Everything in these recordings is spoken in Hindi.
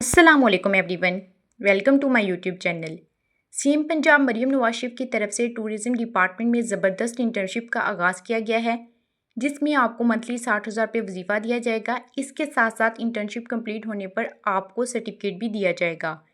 अस्सलामुअलैकुम everyone. Welcome to my YouTube channel. CM Punjab Maryam Nawaz Sharif की तरफ से टूरिज़्म डिपार्टमेंट में ज़बरदस्त इंटर्नशिप का आगाज़ किया गया है, जिसमें आपको मंथली 60,000 रुपये वजीफ़ा दिया जाएगा। इसके साथ साथ इंटर्नशिप कंप्लीट होने पर आपको सर्टिफिकेट भी दिया जाएगा।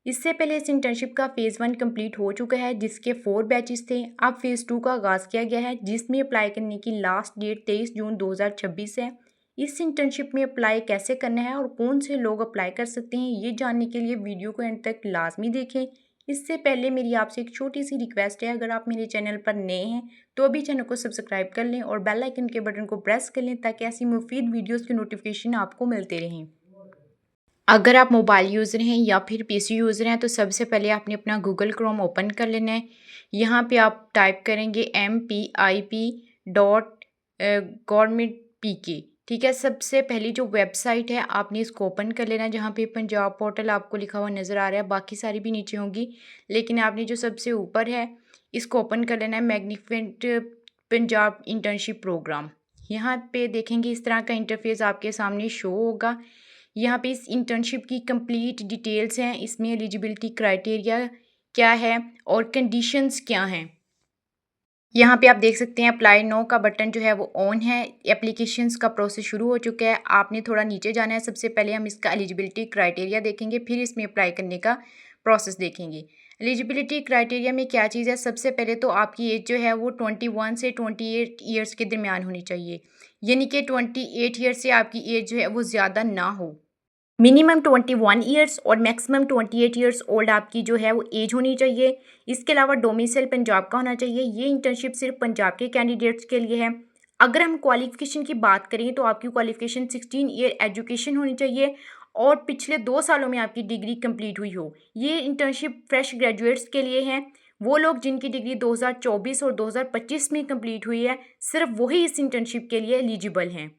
इससे पहले इस इंटर्नशिप का फ़ेज़ 1 कंप्लीट हो चुका है, जिसके 4 बैचेस थे। अब फ़ेज़ 2 का आगाज़ किया गया है, जिसमें अप्लाई करने की लास्ट डेट 23 जून 2026 है। इस इंटर्नशिप में अप्लाई कैसे करना है और कौन से लोग अप्लाई कर सकते हैं, ये जानने के लिए वीडियो को एंड तक लाजमी देखें। इससे पहले मेरी आपसे एक छोटी सी रिक्वेस्ट है, अगर आप मेरे चैनल पर नए हैं तो अभी चैनल को सब्सक्राइब कर लें और बेल आइकन के बटन को प्रेस कर लें, ताकि ऐसी मुफीद वीडियोस की नोटिफिकेशन आपको मिलते रहें। अगर आप मोबाइल यूज़र हैं या फिर पीसी यूज़र हैं तो सबसे पहले आपने अपना गूगल क्रोम ओपन कर लेना है। यहाँ पे आप टाइप करेंगे MPIP.gov.pk। ठीक है, सबसे पहली जो वेबसाइट है आपने इसको ओपन कर लेना है, जहाँ पे पंजाब पोर्टल आपको लिखा हुआ नज़र आ रहा है। बाकी सारी भी नीचे होंगी, लेकिन आपने जो सबसे ऊपर है इसको ओपन कर लेना है, मैग्निफिसेंट पंजाब इंटर्नशिप प्रोग्राम। यहाँ पे देखेंगे इस तरह का इंटरफेस आपके सामने शो होगा। यहाँ पे इस इंटर्नशिप की कंप्लीट डिटेल्स हैं, इसमें एलिजिबिलिटी क्राइटेरिया क्या है और कंडीशंस क्या हैं। यहाँ पे आप देख सकते हैं अप्लाई नो का बटन जो है वो ऑन है। एप्लीकेशंस का प्रोसेस शुरू हो चुका है। आपने थोड़ा नीचे जाना है। सबसे पहले हम इसका एलिजिबिलिटी क्राइटेरिया देखेंगे, फिर इसमें अप्लाई करने का प्रोसेस देखेंगे। एलिजिबिलिटी क्राइटेरिया में क्या चीज़ है, सबसे पहले तो आपकी एज जो है वो 21 से 28 ईयर्स के दरमियान होनी चाहिए, यानी कि 28 ईयर्स से आपकी एज जो है वो ज़्यादा ना हो। मिनिमम 21 ईयर्स और मैक्सिमम 28 ईयर्स ओल्ड आपकी जो है वो एज होनी चाहिए। इसके अलावा डोमिसाइल पंजाब का होना चाहिए। ये इंटर्नशिप सिर्फ पंजाब के कैंडिडेट्स के लिए है। अगर हम क्वालिफिकेशन की बात करें तो आपकी क्वालिफिकेशन 16 ईयर एजुकेशन होनी चाहिए और पिछले 2 सालों में आपकी डिग्री कंप्लीट हुई हो। ये इंटर्नशिप फ्रेश ग्रेजुएट्स के लिए है। वो लोग जिनकी डिग्री 2024 और 2025 में कंप्लीट हुई है, सिर्फ वही इस इंटर्नशिप के लिए एलिजिबल हैं।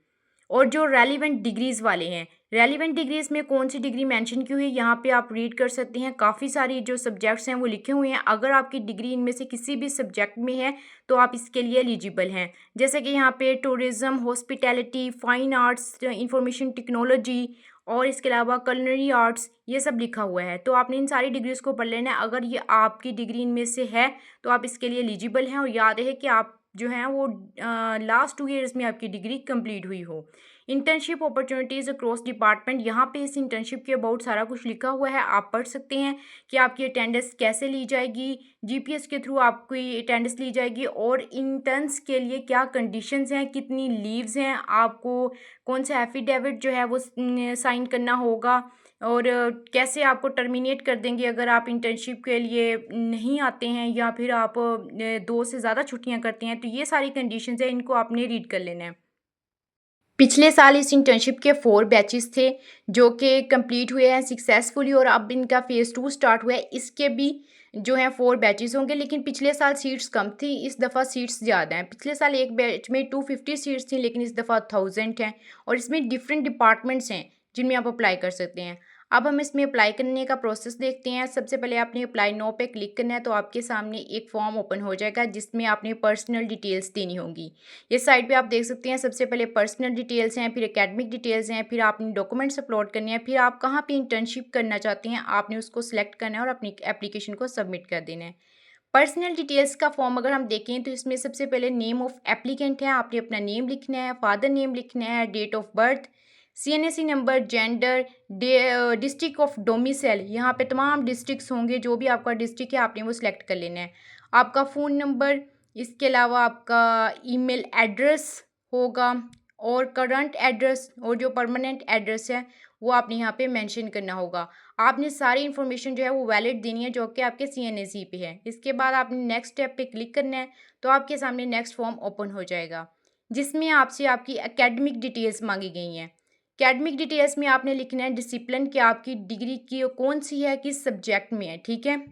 और जो रेलिवेंट डिग्रीज़ वाले हैं, रेलिवेंट डिग्रीज़ में कौन सी डिग्री मेंशन की हुई है यहाँ पे आप रीड कर सकते हैं। काफ़ी सारी जो सब्जेक्ट्स हैं वो लिखे हुए हैं। अगर आपकी डिग्री इनमें से किसी भी सब्जेक्ट में है तो आप इसके लिए एलिजिबल हैं। जैसे कि यहाँ पे tourism, hospitality, fine arts, information technology और इसके अलावा कुलिनरी आर्ट्स, ये सब लिखा हुआ है। तो आपने इन सारी डिग्रीज़ को पढ़ लेना है। अगर ये आपकी डिग्री इनमें से है तो आप इसके लिए एलिजिबल हैं। और याद रहे कि आप जो हैं वो लास्ट 2 ईयर्स में आपकी डिग्री कंप्लीट हुई हो। इंटर्नशिप अपॉर्चुनिटीज़ अक्रॉस डिपार्टमेंट, यहाँ पे इस इंटर्नशिप के अबाउट सारा कुछ लिखा हुआ है, आप पढ़ सकते हैं कि आपकी अटेंडेंस कैसे ली जाएगी, जीपीएस के थ्रू आपकी अटेंडेंस ली जाएगी और इंटर्न्स के लिए क्या कंडीशंस हैं, कितनी लीव्स हैं, आपको कौन सा एफिडेविट जो है वो साइन करना होगा और कैसे आपको टर्मिनेट कर देंगे अगर आप इंटर्नशिप के लिए नहीं आते हैं या फिर आप 2 से ज़्यादा छुट्टियां करते हैं। तो ये सारी कंडीशंस हैं, इनको आपने रीड कर लेना है। पिछले साल इस इंटर्नशिप के 4 बैचेस थे जो कि कंप्लीट हुए हैं सक्सेसफुली और अब इनका फ़ेज़ 2 स्टार्ट हुआ है। इसके भी जो हैं 4 बैचेस होंगे, लेकिन पिछले साल सीट्स कम थी, इस दफ़ा सीट्स ज़्यादा हैं। पिछले साल एक बैच में 250 सीट्स थी, लेकिन इस दफ़ा 1000 हैं और इसमें डिफरेंट डिपार्टमेंट्स हैं जिनमें आप अप्लाई कर सकते हैं। अब हम इसमें अप्लाई करने का प्रोसेस देखते हैं। सबसे पहले आपने अप्लाई नो पे क्लिक करना है, तो आपके सामने एक फॉर्म ओपन हो जाएगा जिसमें आपने पर्सनल डिटेल्स देनी होंगी। इस साइड पे आप देख सकते हैं सबसे पहले पर्सनल डिटेल्स हैं, फिर एकेडमिक डिटेल्स हैं, फिर आपने डॉक्यूमेंट्स अपलोड करने हैं, फिर आप कहाँ पे इंटर्नशिप करना चाहते हैं आपने उसको सिलेक्ट करना है और अपनी एप्लीकेशन को सबमिट कर देना है। पर्सनल डिटेल्स का फॉर्म अगर हम देखें तो इसमें सबसे पहले नेम ऑफ एप्लीकेंट है, आपने अपना नेम लिखना है, फादर नेम लिखना है, date of birth, CNIC number, gender, district of domicile, यहाँ पे तमाम डिस्ट्रिक्ट्स होंगे, जो भी आपका डिस्ट्रिक्ट है आपने वो सिलेक्ट कर लेना है। आपका फ़ोन नंबर, इसके अलावा आपका ईमेल एड्रेस होगा और करंट एड्रेस और जो परमानेंट एड्रेस है वो आपने यहाँ पे मेंशन करना होगा। आपने सारी इन्फॉर्मेशन जो है वो वैलिड देनी है जो कि आपके सीएनएसी पे है। इसके बाद आपने नेक्स्ट स्टेप पे क्लिक करना है, तो आपके सामने नेक्स्ट फॉर्म ओपन हो जाएगा जिसमें आपसे आपकी एकेडमिक डिटेल्स मांगी गई हैं। एकेडमिक डिटेल्स में आपने लिखना है डिसिप्लिन, कि आपकी डिग्री की कौन सी है, किस सब्जेक्ट में है। ठीक है,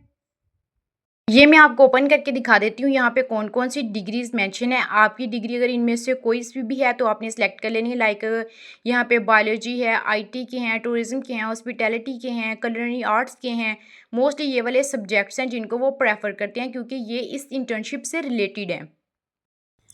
ये मैं आपको ओपन करके दिखा देती हूँ यहाँ पे कौन कौन सी डिग्रीज मेंशन है। आपकी डिग्री अगर इनमें से कोई सी भी है तो आपने सेलेक्ट कर लेनी है। लाइक यहाँ पे बायोलॉजी है, आईटी के हैं, टूरिज्म के हैं, हॉस्पिटैलिटी के हैं, कुलिनरी आर्ट्स के हैं। मोस्टली ये वाले सब्जेक्ट्स हैं जिनको वो प्रेफर करते हैं क्योंकि ये इस इंटर्नशिप से रिलेटेड है।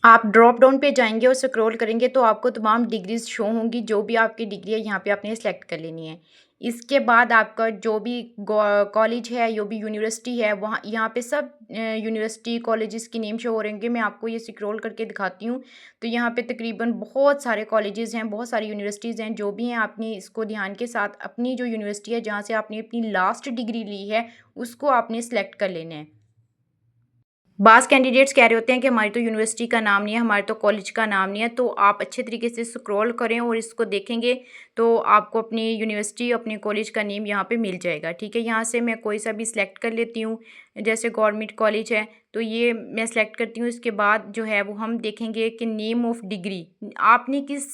आप ड्रॉप डाउन पे जाएंगे और स्क्रॉल करेंगे तो आपको तमाम डिग्रीज शो होंगी। जो भी आपकी डिग्री है यहाँ पे आपने सेलेक्ट कर लेनी है। इसके बाद आपका जो भी कॉलेज है, जो भी यूनिवर्सिटी है, वहाँ यहाँ पे सब यूनिवर्सिटी कॉलेजेस की नेम शो हो रहेंगे। मैं आपको ये स्क्रॉल करके दिखाती हूँ। तो यहाँ पे तकरीबन बहुत सारे कॉलेजेस हैं, बहुत सारी यूनिवर्सिटीज़ हैं। जो भी हैं आपने इसको ध्यान के साथ अपनी जो यूनिवर्सिटी है जहाँ से आपने अपनी लास्ट डिग्री ली है उसको आपने सेलेक्ट कर लेना है। बास कैंडिडेट्स कह रहे होते हैं कि हमारी तो यूनिवर्सिटी का नाम नहीं है, हमारे तो कॉलेज का नाम नहीं है। तो आप अच्छे तरीके से स्क्रॉल करें और इसको देखेंगे तो आपको अपनी यूनिवर्सिटी, अपने कॉलेज का नेम यहाँ पे मिल जाएगा। ठीक है, यहाँ से मैं कोई सा भी सिलेक्ट कर लेती हूँ। जैसे गवर्नमेंट कॉलेज है तो ये मैं सेलेक्ट करती हूँ। इसके बाद जो है वो हम देखेंगे कि नेम ऑफ डिग्री आपने किस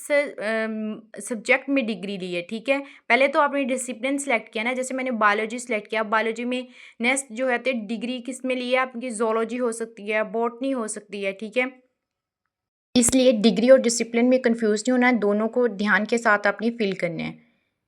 सब्जेक्ट में डिग्री ली है। ठीक है, पहले तो आपने डिसिप्लिन सेलेक्ट किया ना, जैसे मैंने बायोलॉजी सेलेक्ट किया। बायोलॉजी में नेक्स्ट जो है तो डिग्री किस में ली है आपकी, जोलॉजी हो सकती है, बॉटनी हो सकती है। ठीक है, इसलिए डिग्री और डिसिप्लिन में कंफ्यूज नहीं होना है, दोनों को ध्यान के साथ आपने फिल करना है।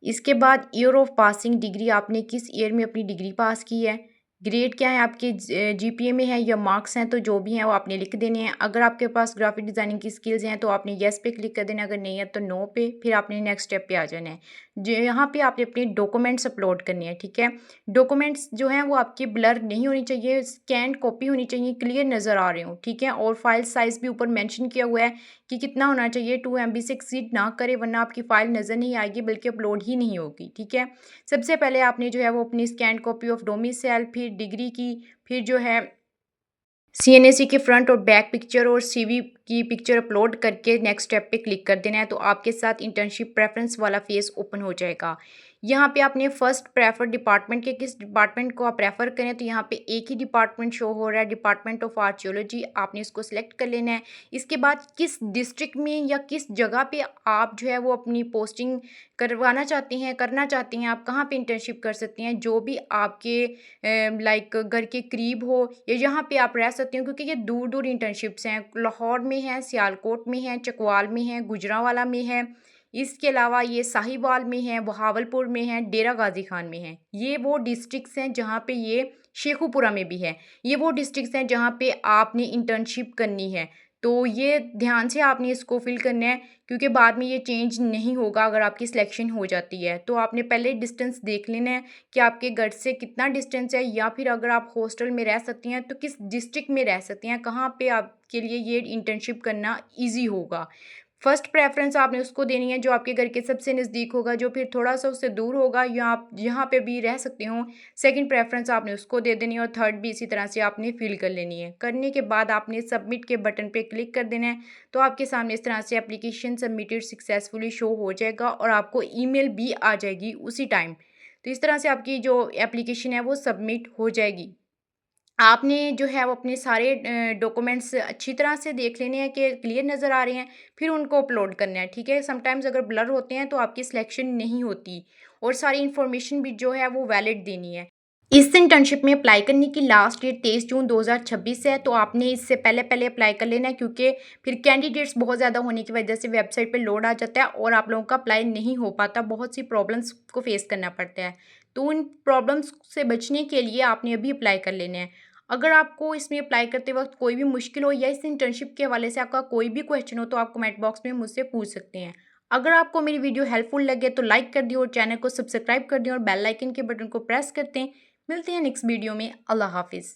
इसके बाद ईयर ऑफ पासिंग डिग्री, आपने किस ईयर में अपनी डिग्री पास की है। ग्रेड क्या है आपके, जीपीए में है या मार्क्स हैं, तो जो भी हैं वो आपने लिख देने हैं। अगर आपके पास ग्राफिक डिज़ाइनिंग की स्किल्स हैं तो आपने येस पे क्लिक कर देना, अगर नहीं है तो नो पे। फिर आपने नेक्स्ट स्टेप पे आ जाना है। जो यहाँ पे आपने अपने डॉक्यूमेंट्स अपलोड करने हैं। ठीक है, डॉक्यूमेंट्स जो हैं वो आपकी ब्लर नहीं होनी चाहिए, स्कैन कॉपी होनी चाहिए, क्लियर नज़र आ रहे हो। ठीक है, और फाइल साइज़ भी ऊपर मेंशन किया हुआ है कि कितना होना चाहिए, 2 MB से एक्सीड ना करे वरना आपकी फ़ाइल नज़र नहीं आएगी बल्कि अपलोड ही नहीं होगी। ठीक है, सबसे पहले आपने जो है वो अपनी स्कैन कॉपी ऑफ डोमिसाइल, फिर डिग्री की, फिर जो है सीएनएसी की फ्रंट और बैक पिक्चर और सीवी की पिक्चर अपलोड करके नेक्स्ट स्टेप पे क्लिक कर देना है। तो आपके साथ इंटर्नशिप प्रेफरेंस वाला फेस ओपन हो जाएगा। यहाँ पे आपने फर्स्ट प्रेफर डिपार्टमेंट के किस डिपार्टमेंट को आप प्रेफर करें, तो यहाँ पे एक ही डिपार्टमेंट शो हो रहा है, डिपार्टमेंट ऑफ आर्कियोलॉजी। आपने इसको सिलेक्ट कर लेना है। इसके बाद किस डिस्ट्रिक्ट में या किस जगह पे आप जो है वो अपनी पोस्टिंग करवाना चाहते हैं, करना चाहते हैं, आप कहाँ पे इंटर्नशिप कर सकते हैं, जो भी आपके लाइक घर के करीब हो या जहाँ पे आप रह सकते हो, क्योंकि ये दूर दूर इंटर्नशिप्स हैं। लाहौर में है, सियालकोट में है, चकवाल में है, गुजरांवाला में है। इसके अलावा ये साहिवाल में है, बहावलपुर में है, डेरा गाजी खान में है। ये वो डिस्ट्रिक्ट्स हैं जहाँ पे, ये शेखुपुरा में भी है। ये वो डिस्ट्रिक्ट्स हैं जहाँ पे आपने इंटर्नशिप करनी है। तो ये ध्यान से आपने इसको फिल करना है, क्योंकि बाद में ये चेंज नहीं होगा अगर आपकी सिलेक्शन हो जाती है। तो आपने पहले डिस्टेंस देख लेना है कि आपके घर से कितना डिस्टेंस है, या फिर अगर आप हॉस्टल में रह सकती हैं तो किस डिस्ट्रिक्ट में रह सकती हैं, कहाँ पे आपके लिए ये इंटर्नशिप करना ईजी होगा। फर्स्ट प्रेफरेंस आपने उसको देनी है जो आपके घर के सबसे नज़दीक होगा, जो फिर थोड़ा सा उससे दूर होगा या आप जहाँ पे भी रह सकते हो सेकंड प्रेफरेंस आपने उसको दे देनी है, और थर्ड भी इसी तरह से आपने फिल कर लेनी है। करने के बाद आपने सबमिट के बटन पे क्लिक कर देना है। तो आपके सामने इस तरह से एप्लीकेशन सबमिटेड सक्सेसफुली शो हो जाएगा और आपको ईमेल भी आ जाएगी उसी टाइम। तो इस तरह से आपकी जो एप्लीकेशन है वो सबमिट हो जाएगी। आपने जो है वो अपने सारे डॉक्यूमेंट्स अच्छी तरह से देख लेने हैं कि क्लियर नज़र आ रहे हैं, फिर उनको अपलोड करना है। ठीक है, समटाइम्स अगर ब्लर होते हैं तो आपकी सिलेक्शन नहीं होती, और सारी इन्फॉर्मेशन भी जो है वो वैलिड देनी है। इस इंटर्नशिप में अप्लाई करने की लास्ट डेट 23 जून 2026 है। तो आपने इससे पहले पहले अप्लाई कर लेना है, क्योंकि फिर कैंडिडेट्स बहुत ज़्यादा होने की वजह से वेबसाइट पे लोड आ जाता है और आप लोगों का अप्लाई नहीं हो पाता, बहुत सी प्रॉब्लम्स को फेस करना पड़ता है। तो उन प्रॉब्लम्स से बचने के लिए आपने अभी अप्लाई कर लेना है। अगर आपको इसमें अप्लाई करते वक्त कोई भी मुश्किल हो या इस इंटर्नशिप के हवाले से आपका कोई भी क्वेश्चन हो तो आप कमेंट बॉक्स में मुझसे पूछ सकते हैं। अगर आपको मेरी वीडियो हेल्पफुल लगे तो लाइक कर दिए और चैनल को सब्सक्राइब कर दें और बेल आइकन के बटन को प्रेस करते हैं। मिलते हैं नेक्स्ट वीडियो में। अल्लाह हाफिज़।